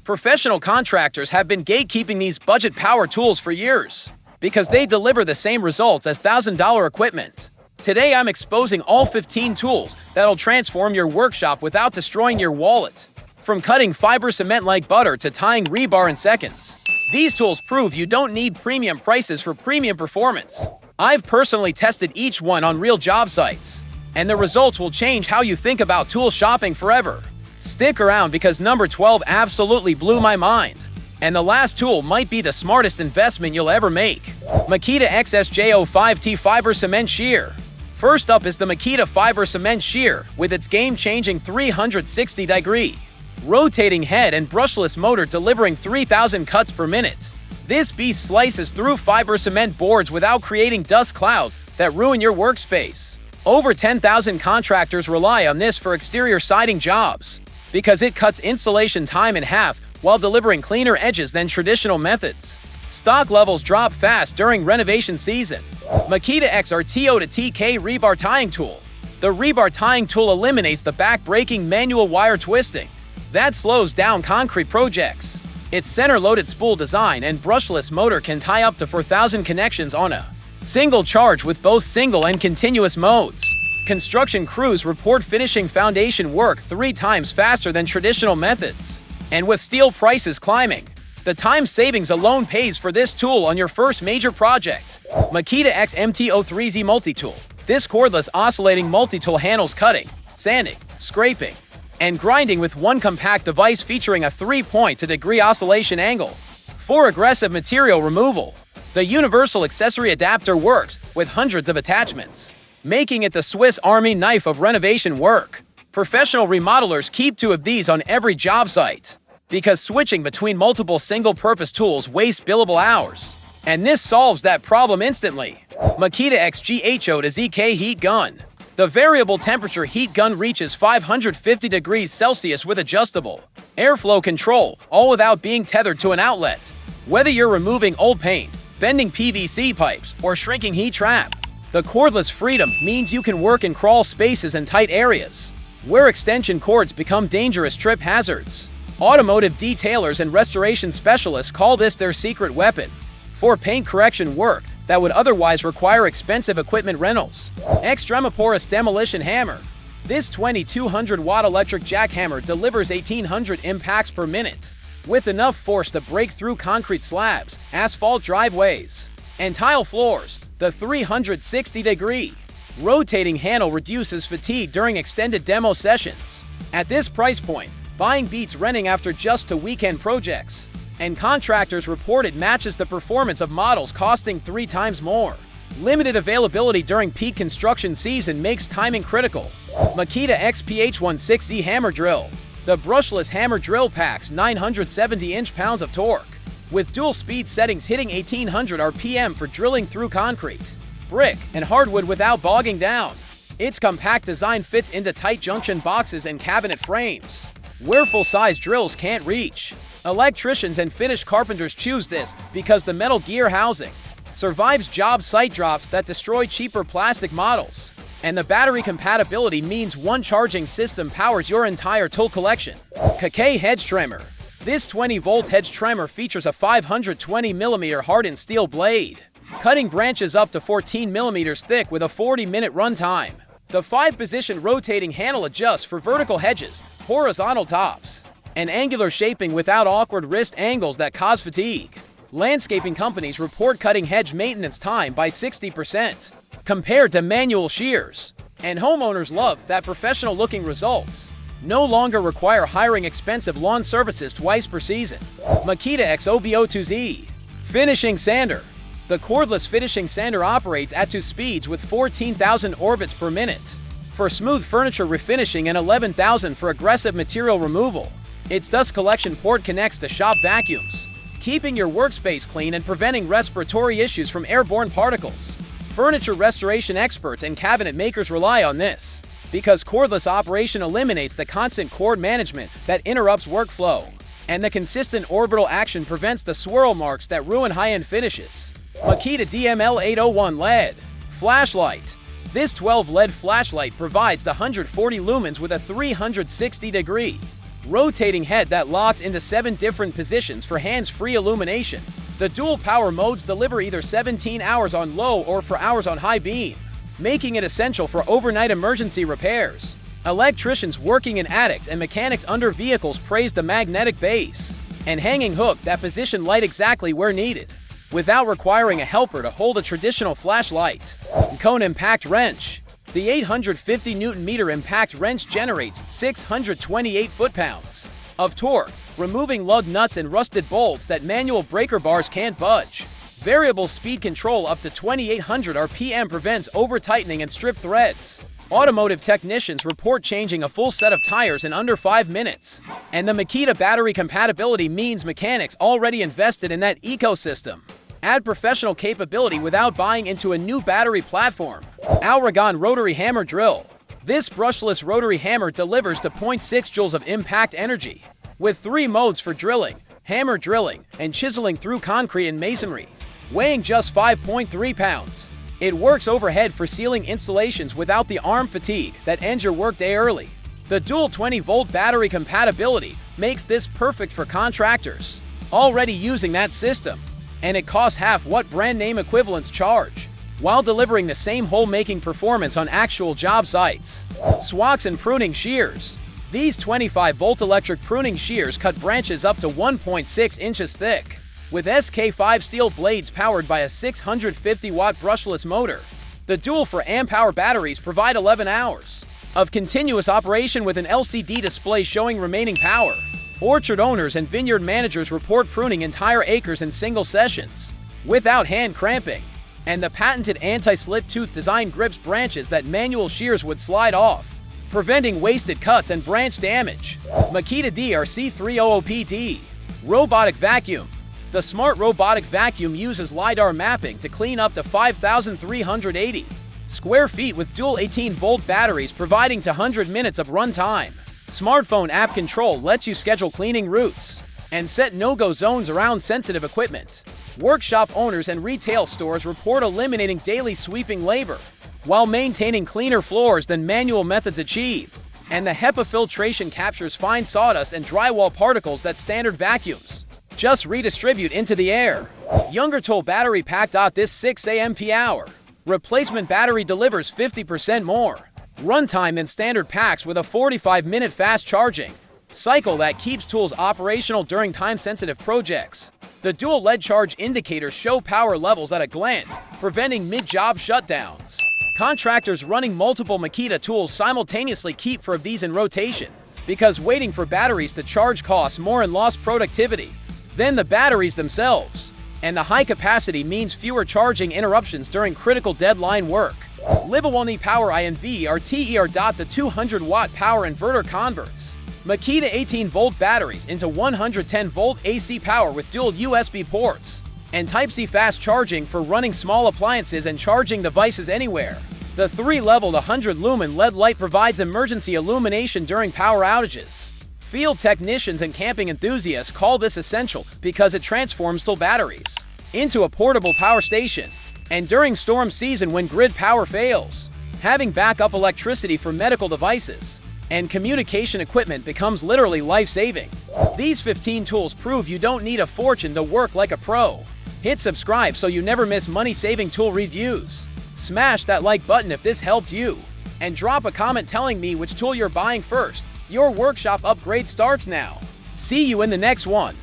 Professional contractors have been gatekeeping these budget power tools for years because they deliver the same results as $1,000 equipment. Today I'm exposing all 15 tools that'll transform your workshop without destroying your wallet. From cutting fiber cement like butter to tying rebar in seconds. These tools prove you don't need premium prices for premium performance. I've personally tested each one on real job sites, and the results will change how you think about tool shopping forever. Stick around because number 12 absolutely blew my mind. And the last tool might be the smartest investment you'll ever make. Makita XSJ05T Fiber Cement Shear. First up is the Makita Fiber Cement Shear with its game-changing 360-degree rotating head and brushless motor delivering 3,000 cuts per minute. This beast slices through fiber cement boards without creating dust clouds that ruin your workspace. Over 10,000 contractors rely on this for exterior siding jobs because it cuts installation time in half while delivering cleaner edges than traditional methods. Stock levels drop fast during renovation season. Makita XRTO to TK Rebar Tying Tool. The rebar tying tool eliminates the back-breaking manual wire twisting that slows down concrete projects. Its center-loaded spool design and brushless motor can tie up to 4,000 connections on a single charge with both single and continuous modes. Construction crews report finishing foundation work 3 times faster than traditional methods. And with steel prices climbing, the time savings alone pays for this tool on your first major project. Makita XMT03Z Multi-Tool. This cordless oscillating multi-tool handles cutting, sanding, scraping, and grinding with one compact device featuring a 3.2-degree oscillation angle. For aggressive material removal, the universal accessory adapter works with hundreds of attachments, making it the Swiss Army knife of renovation work. Professional remodelers keep 2 of these on every job site because switching between multiple single-purpose tools wastes billable hours. And this solves that problem instantly. Makita XGHO to ZK Heat Gun. The variable temperature heat gun reaches 550 degrees Celsius with adjustable airflow control, all without being tethered to an outlet. Whether you're removing old paint, bending PVC pipes, or shrinking heat trap, the cordless freedom means you can work in crawl spaces and tight areas where extension cords become dangerous trip hazards. Automotive detailers and restoration specialists call this their secret weapon for paint correction work that would otherwise require expensive equipment rentals. Extremoporous Demolition Hammer. This 2,200-watt electric jackhammer delivers 1,800 impacts per minute, with enough force to break through concrete slabs, asphalt driveways, and tile floors. The 360-degree rotating handle reduces fatigue during extended demo sessions. At this price point, buying beats renting after just 2 weekend projects. And contractors report it matches the performance of models costing 3 times more. Limited availability during peak construction season makes timing critical. Makita XPH16Z Hammer Drill. The brushless hammer drill packs 970 inch-pounds of torque, with dual speed settings hitting 1800 RPM for drilling through concrete, brick, and hardwood without bogging down. Its compact design fits into tight junction boxes and cabinet frames, where full-size drills can't reach. Electricians and finished carpenters choose this because the metal gear housing survives job site drops that destroy cheaper plastic models. And the battery compatibility means one charging system powers your entire tool collection. KK Hedge Trimmer. This 20-volt hedge trimmer features a 520mm hardened steel blade, cutting branches up to 14mm thick with a 40-minute runtime. The 5-position rotating handle adjusts for vertical hedges, horizontal tops, and angular shaping without awkward wrist angles that cause fatigue. Landscaping companies report cutting hedge maintenance time by 60% compared to manual shears. And homeowners love that professional-looking results no longer require hiring expensive lawn services twice per season. Makita XOBO2Z Finishing Sander. The cordless finishing sander operates at 2 speeds with 14,000 orbits per minute for smooth furniture refinishing and 11,000 for aggressive material removal. Its dust collection port connects to shop vacuums, keeping your workspace clean and preventing respiratory issues from airborne particles. Furniture restoration experts and cabinet makers rely on this because cordless operation eliminates the constant cord management that interrupts workflow, and the consistent orbital action prevents the swirl marks that ruin high-end finishes. Makita DML801 LED Flashlight. This 12 LED flashlight provides the 140 lumens with a 360-degree rotating head that locks into 7 different positions for hands-free illumination. The dual power modes deliver either 17 hours on low or 4 hours on high beam, making it essential for overnight emergency repairs. Electricians working in attics and mechanics under vehicles praise the magnetic base and hanging hook that position light exactly where needed, without requiring a helper to hold a traditional flashlight. Cone impact wrench. The 850 Nm impact wrench generates 628 foot-pounds of torque, removing lug nuts and rusted bolts that manual breaker bars can't budge. Variable speed control up to 2800 RPM prevents over-tightening and stripped threads. Automotive technicians report changing a full set of tires in under 5 minutes. And the Makita battery compatibility means mechanics already invested in that ecosystem add professional capability without buying into a new battery platform. Alragon Rotary Hammer Drill. This brushless rotary hammer delivers to 0.6 joules of impact energy, with 3 modes for drilling, hammer drilling, and chiseling through concrete and masonry. Weighing just 5.3 pounds. It works overhead for sealing installations without the arm fatigue that ends your workday early. The dual 20-volt battery compatibility makes this perfect for contractors already using that system, and it costs half what brand name equivalents charge, while delivering the same hole-making performance on actual job sites. Swags and pruning shears. These 25-volt electric pruning shears cut branches up to 1.6 inches thick, with SK5 steel blades powered by a 650-watt brushless motor. The dual 4 amp-hour batteries provide 11 hours of continuous operation with an LCD display showing remaining power. Orchard owners and vineyard managers report pruning entire acres in single sessions, without hand cramping. And the patented anti-slip tooth design grips branches that manual shears would slide off, preventing wasted cuts and branch damage. Makita DRC300PD. Robotic vacuum. The smart robotic vacuum uses LiDAR mapping to clean up to 5,380 square feet with dual 18-volt batteries, providing 100 minutes of run time. Smartphone app control lets you schedule cleaning routes and set no-go zones around sensitive equipment. Workshop owners and retail stores report eliminating daily sweeping labor while maintaining cleaner floors than manual methods achieve. And the HEPA filtration captures fine sawdust and drywall particles that standard vacuums just redistribute into the air. Younger tool battery pack. This 6 AMP-hour replacement battery delivers 50% more runtime than standard packs with a 45-minute fast charging cycle that keeps tools operational during time-sensitive projects. The dual LED charge indicators show power levels at a glance, preventing mid-job shutdowns. Contractors running multiple Makita tools simultaneously keep 4 of these in rotation, because waiting for batteries to charge costs more and lost productivity than the batteries themselves. And the high capacity means fewer charging interruptions during critical deadline work. Lithium-ion power Inverter TER. The 200-watt power inverter converts Makita 18-volt batteries into 110-volt AC power with dual USB ports and Type-C fast charging for running small appliances and charging devices anywhere. The 3-level 100-lumen LED light provides emergency illumination during power outages. Field technicians and camping enthusiasts call this essential because it transforms tool batteries into a portable power station. And during storm season, when grid power fails, having backup electricity for medical devices and communication equipment becomes literally life-saving. These 15 tools prove you don't need a fortune to work like a pro. Hit subscribe so you never miss money-saving tool reviews. Smash that like button if this helped you, and drop a comment telling me which tool you're buying first. Your workshop upgrade starts now. See you in the next one.